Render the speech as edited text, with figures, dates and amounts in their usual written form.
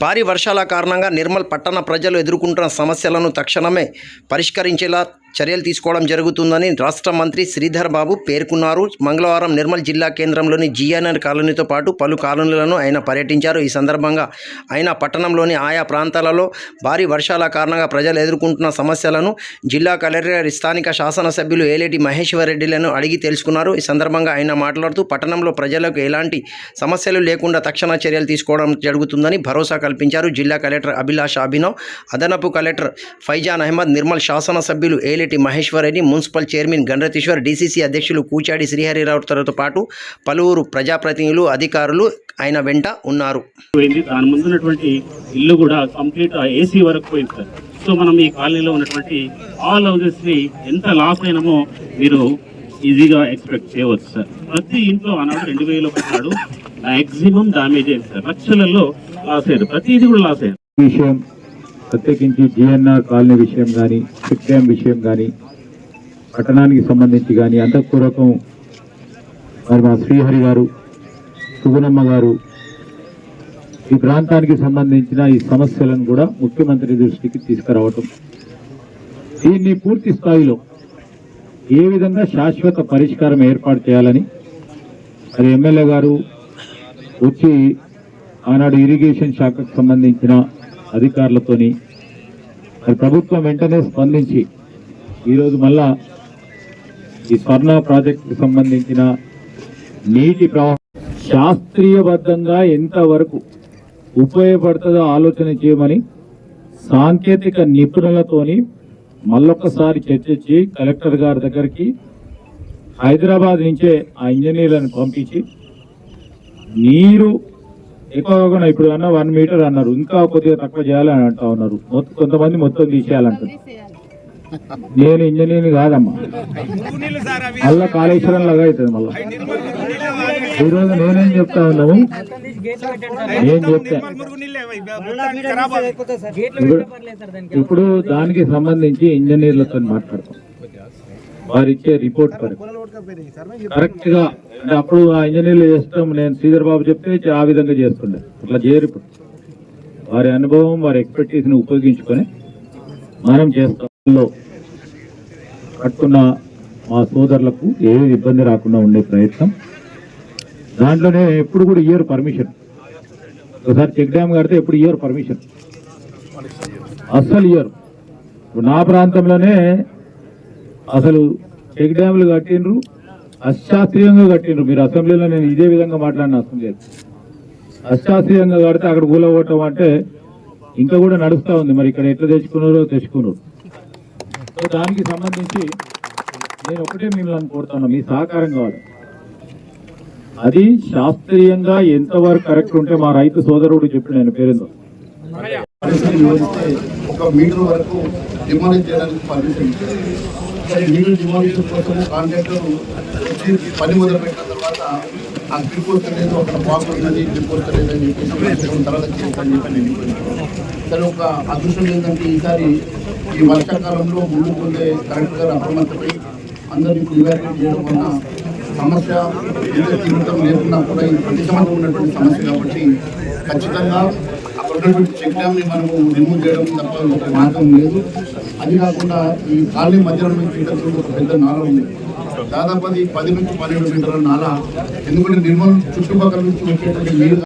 భారీ వర్షాల కారణంగా నిర్మల్ పట్టణ ప్రజలు ఎదుర్కొంటున్న సమస్యలను తక్షణమే పరిష్కరించేలా చర్యలు తీసుకోవడం జరుగుతుందని రాష్ట్ర మంత్రి శ్రీధర్ బాబు పేర్కొన్నారు. మంగళవారం నిర్మల్ జిల్లా కేంద్రంలోని జీఎన్ఆర్ కాలనీతో పాటు పలు కాలనీలను ఆయన పర్యటించారు. ఈ సందర్భంగా ఆయన పట్టణంలోని ఆయా ప్రాంతాలలో భారీ వర్షాల కారణంగా ప్రజలు ఎదుర్కొంటున్న సమస్యలను జిల్లా కలెక్టర్, స్థానిక శాసనసభ్యులు ఏలేటి మహేశ్వర్ రెడ్డిలను అడిగి తెలుసుకున్నారు. ఈ సందర్భంగా ఆయన మాట్లాడుతూ పట్టణంలో ప్రజలకు ఎలాంటి సమస్యలు లేకుండా తక్షణ చర్యలు తీసుకోవడం జరుగుతుందని భరోసా కల్పించారు. జిల్లా కలెక్టర్ అభిలాష్ అభినవ్, అదనపు కలెక్టర్ ఫైజాన్ అహ్మద్, నిర్మల్ శాసనసభ్యులు Aleti Maheshwar Reddy, municipal chairman Ganaratishwar, DCC అధ్యక్షులు కూచాడి శ్రీహరిరావుతో పాటు పలువురు ప్రజాప్రతినిధులు, అధికారులు ఆయన వెంట ఉన్నారు. దాని ముందున్నటువంటి ఇల్లు కూడా కంప్లీట్ ఏసీ వరకు పోయింది సార్. సో మనం ఈ కాలనీలో ఉన్నటువంటి ఆల్ హౌసెస్ ని ఎంత లాస్ అయినామో మీరు ఈజీగా ఎక్స్పెక్ట్ చేయవచ్చు సార్. ప్రతి ఇంట్లో అన్నాడు 2000 పెట్టాడు, మాక్సిమం డామేజ్ అయింది సార్. లక్షలలో లాస్ అయ్యారు, ప్రతిదీ కూడా లాస్ అయ్యారు. విషయం ప్రత్యేకించి జిఎన్ఆర్ కాలనీ విషయం కానీ, చెక్ డ్యామ్ విషయం కానీ, పట్టణానికి సంబంధించి కానీ అంతఃపూర్వకం మరి మా శ్రీహరి గారు, సుగుణమ్మ గారు ఈ ప్రాంతానికి సంబంధించిన ఈ సమస్యలను కూడా ముఖ్యమంత్రి దృష్టికి తీసుకురావటం, దీన్ని పూర్తి స్థాయిలో ఏ విధంగా శాశ్వత పరిష్కారం ఏర్పాటు చేయాలని మరి ఎమ్మెల్యే గారు వచ్చి ఆనాడు ఇరిగేషన్ శాఖకు సంబంధించిన అధికారులతోని మరి ప్రభుత్వం వెంటనే స్పందించి ఈరోజు మళ్ళా ఈ స్వర్ణ ప్రాజెక్టుకు సంబంధించిన నీటి ప్రవాహం శాస్త్రీయబద్ధంగా ఎంతవరకు ఉపయోగపడుతుందో ఆలోచన చేయమని సాంకేతిక నిపుణులతోని మళ్ళొక్కసారి చర్చించి కలెక్టర్ గారి దగ్గరికి హైదరాబాద్ నుంచే ఆ ఇంజనీర్లను పంపించి నీరు ఎక్కువగా ఇప్పుడు అన్న 1 మీటర్ అన్నారు, ఇంకా కొద్దిగా తక్కువ చేయాలని అంటా ఉన్నారు. కొంతమంది మొత్తం తీసేయాలంటారు. నేను ఇంజనీర్ని కాదమ్మా, మళ్ళా కాళేశ్వరం లాగా అవుతుంది. మళ్ళా ఈరోజు నేనేం చెప్తా ఉన్నాము, నేను చెప్తా ఇప్పుడు దానికి సంబంధించి ఇంజనీర్లతో మాట్లాడతాం. వారిచ్చే రిపోర్ట్ కరెక్ట్ గా అంటే అప్పుడు ఆ ఇంజనీర్లు చేస్తాం. నేను శ్రీధర్ బాబు చెప్తే ఆ విధంగా చేస్తుండే, అట్లా చేయరు. ఇప్పుడు వారి అనుభవం, వారి ఎక్స్పర్టీస్ ని ఉపయోగించుకొని మనం చేస్తాం. కట్టుకున్న మా సోదరులకు ఏది ఇబ్బంది రాకుండా ఉండే ప్రయత్నం. దాంట్లోనే ఎప్పుడు కూడా ఇయ్యరు పర్మిషన్. ఒకసారి చెక్ డ్యామ్ కడితే ఎప్పుడు ఇయ్యరు పర్మిషన్, అస్సలు ఇయ్యరు. నా ప్రాంతంలోనే అసలు చెక్ డ్యాములు కట్టిండ్రు, అశాస్త్రీయంగా కట్టిండ్రు. మీరు అసెంబ్లీలో నేను ఇదే విధంగా మాట్లాడిన అసెంబ్లీ అశాస్త్రీయంగా కడితే అక్కడ కూలగొట్టం అంటే ఇంకా కూడా నడుస్తూ ఉంది. మరి ఇక్కడ ఎట్లా తెచ్చుకున్నారు. సో దానికి సంబంధించి నేను ఒకటే మిమ్మల్ని కోరుతాను, మీ సహకారం కావాలి. అది శాస్త్రీయంగా ఎంతవరకు కరెక్ట్ ఉంటే మా రైతు సోదరుడు చెప్పి నేను పేరుందో 1 మీటర్ వరకు డిమాలిష్ చేయడానికి పర్మిషన్ నీళ్ళు డిమాలిషన్ కోసం కాంట్రాక్టర్ పని మొదలుపెట్టిన తర్వాత ఆ గ్రిపోర్ట్ అనేది ఒక బాక్స్ ఉన్నది, గ్రిపోర్ట్ లేదని చెప్పేసి తర్వాత చేస్తాను చెప్పి నేను సరే. ఒక అదృష్టం ఏంటంటే ఈసారి ఈ వర్షాకాలంలో ముందు ముందే కరెక్ట్గా అప్రమత్తమై అందరినీ ఇవాల్యుయేట్ చేయడం వల్ల సమస్య ఎంత తీవ్రతం లేకున్నా కూడా ఇది ప్రతి సంవత్సరం ఉన్నటువంటి సమస్య కాబట్టి ఖచ్చితంగా అక్కడ ఉన్నటువంటి చెక్ డ్యామ్ని మనము రిమూవ్ చేయడం తప్ప ఒక మార్గం లేదు. అది కాకుండా ఈ కాలనీ మధ్యలో నుంచి ఒక పెద్ద నాల ఉంది, దాదాపు 10 నుంచి 12 మీటర్ల నాల. ఎందుకంటే నిర్మల్ చుట్టుపక్కల నుంచి వచ్చేటువంటి నీరు